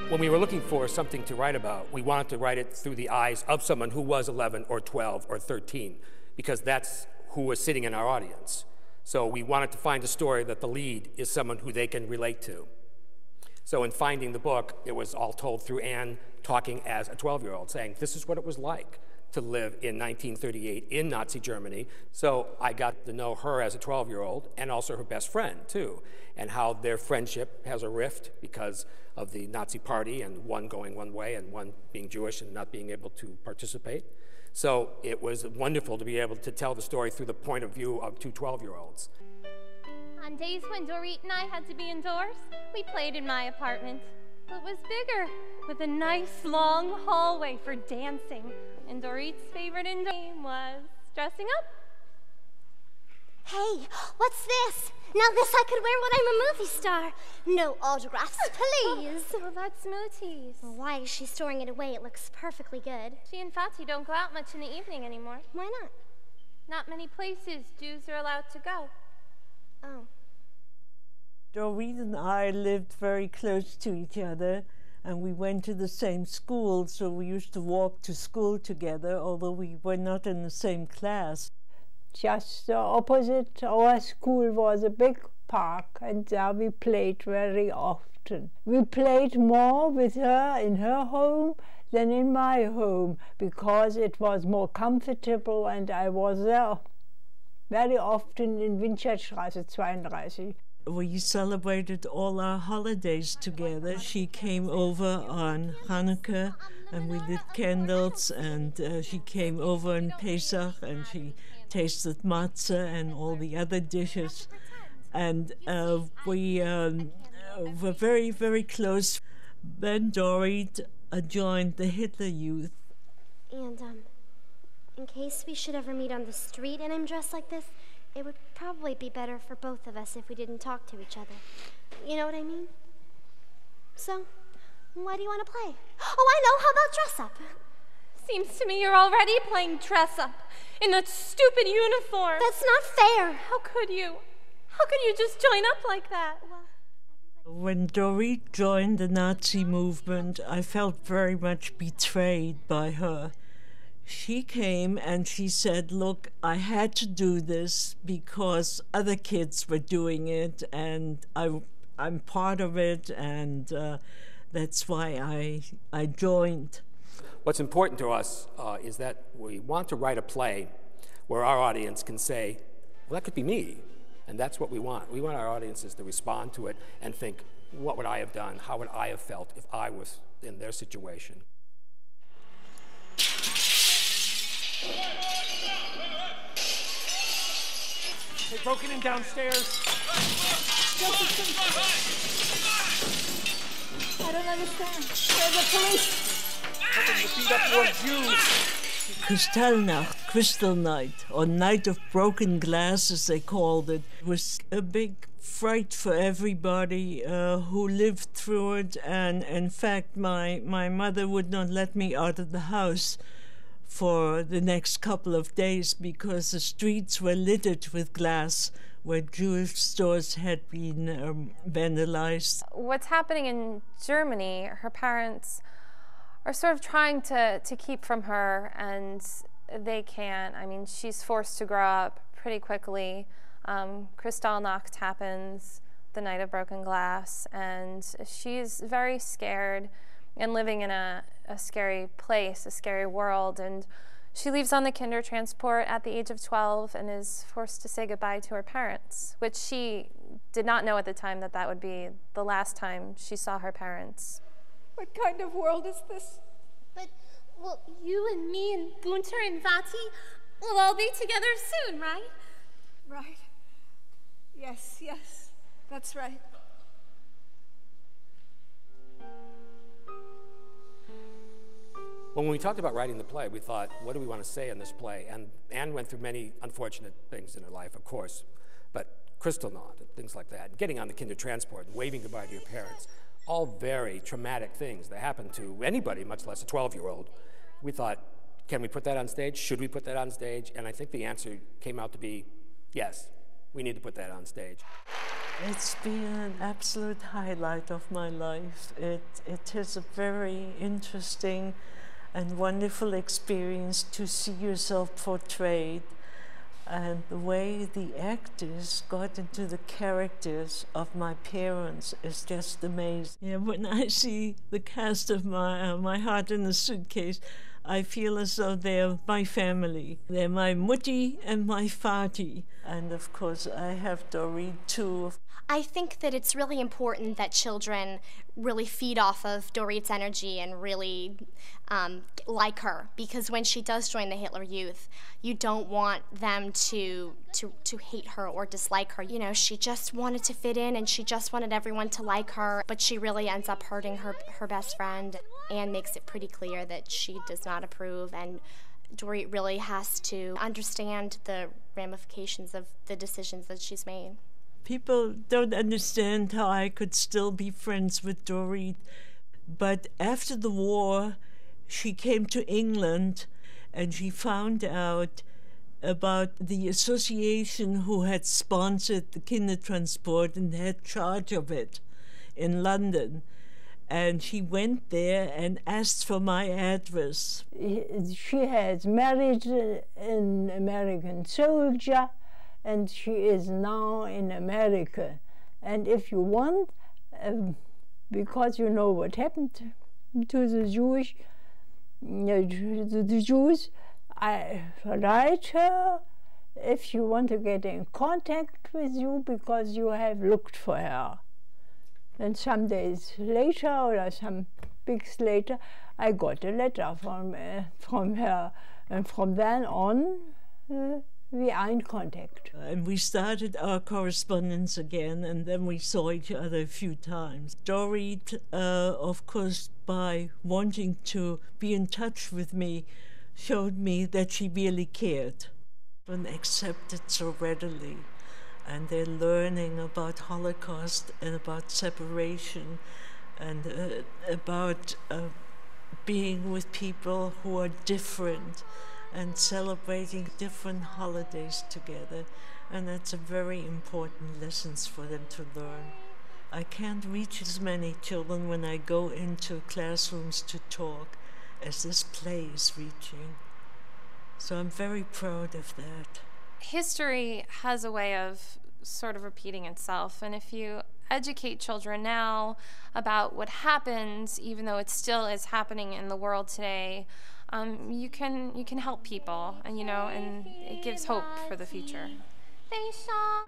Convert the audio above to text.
When we were looking for something to write about, we wanted to write it through the eyes of someone who was 11 or 12 or 13, because that's who was sitting in our audience. So we wanted to find a story that the lead is someone who they can relate to. So in finding the book, it was all told through Anne talking as a 12-year-old, saying, this is what it was like to live in 1938 in Nazi Germany. So I got to know her as a 12-year-old and also her best friend, too, and how their friendship has a rift because of the Nazi party and one going one way and one being Jewish and not being able to participate. So it was wonderful to be able to tell the story through the point of view of two 12-year-olds. On days when Dorit and I had to be indoors, we played in my apartment. It was bigger, with a nice long hallway for dancing. And Dorit's favorite indoor game was dressing up. Hey, what's this? Now this I could wear when I'm a movie star. No autographs, please. Well, that's Mooty's. Well, why is she storing it away? It looks perfectly good. She and Fatih don't go out much in the evening anymore. Why not? Not many places Jews are allowed to go. Oh. Dorit and I lived very close to each other, and we went to the same school, so we used to walk to school together, although we were not in the same class. Just opposite our school was a big park, and there we played very often. We played more with her in her home than in my home, because it was more comfortable, and I was there very often in Winchertstraße 32. We celebrated all our holidays together. She came over on Hanukkah and we lit candles, and she came over on Pesach and she tasted matzah and all the other dishes. And we were very, very close. Then Dorit joined the Hitler Youth. And in case we should ever meet on the street and I'm dressed like this, it would probably be better for both of us if we didn't talk to each other. You know what I mean? So, why do you want to play? Oh, I know. How about dress up? Seems to me you're already playing dress up in that stupid uniform. That's not fair. How could you? How could you just join up like that? When Dorit joined the Nazi movement, I felt very much betrayed by her. She came and she said, look, I had to do this because other kids were doing it, and I'm part of it, and that's why I joined. What's important to us is that we want to write a play where our audience can say, well, that could be me, and that's what we want. We want our audiences to respond to it and think, what would I have done? How would I have felt if I was in their situation? They broken in downstairs. I don't understand. Where's the police? Hoping to beat up more Jews. Kristallnacht, Kristallnight, or Night of Broken Glass, as they called it, was a big fright for everybody who lived through it. And in fact, my mother would not let me out of the house for the next couple of days because the streets were littered with glass where Jewish stores had been vandalized. What's happening in Germany, her parents are sort of trying to keep from her, and they can't. I mean, she's forced to grow up pretty quickly. Kristallnacht happens, the Night of Broken Glass, and she's very scared and living in a scary place, a scary world. And she leaves on the kinder transport at the age of 12 and is forced to say goodbye to her parents, which she did not know at the time that that would be the last time she saw her parents. What kind of world is this? But, well, you and me and Gunter and Vati will all be together soon, right? Right. Yes, that's right. When we talked about writing the play, we thought, what do we want to say in this play? And Anne went through many unfortunate things in her life, of course, but Kristallnacht and things like that, getting on the kinder transport and waving goodbye to your parents, all very traumatic things that happen to anybody, much less a 12-year-old. We thought, can we put that on stage? Should we put that on stage? And I think the answer came out to be, yes, we need to put that on stage. It's been an absolute highlight of my life. It is a very interesting and wonderful experience to see yourself portrayed, and the way the actors got into the characters of my parents is just amazing. Yeah, when I see the cast of my Heart in a Suitcase, I feel as though they're my family. They're my mutti and my fati. And of course, I have Dorit too. I think that it's really important that children really feed off of Dorit's energy and really like her, because when she does join the Hitler Youth, you don't want them to hate her or dislike her. You know, she just wanted to fit in and she just wanted everyone to like her, but she really ends up hurting her best friend. Anne makes it pretty clear that she does not approve, and Dorit really has to understand the ramifications of the decisions that she's made. People don't understand how I could still be friends with Dorit, but after the war, she came to England and she found out about the association who had sponsored the Kindertransport and had charge of it in London. And she went there and asked for my address. She has married an American soldier, and she is now in America. And if you want, because you know what happened to the Jews, I write her if you want to get in contact with you because you have looked for her. And some days later, or some weeks later, I got a letter from her. And from then on, we are in contact. And we started our correspondence again, and then we saw each other a few times. Dorit, of course, by wanting to be in touch with me, showed me that she really cared and accepted so readily. And they're learning about Holocaust and about separation and about being with people who are different and celebrating different holidays together. And that's a very important lessons for them to learn. I can't reach as many children when I go into classrooms to talk as this play is reaching. So I'm very proud of that. History has a way of sort of repeating itself, and if you educate children now about what happens, even though it still is happening in the world today, you can help people, and and it gives hope for the future. They saw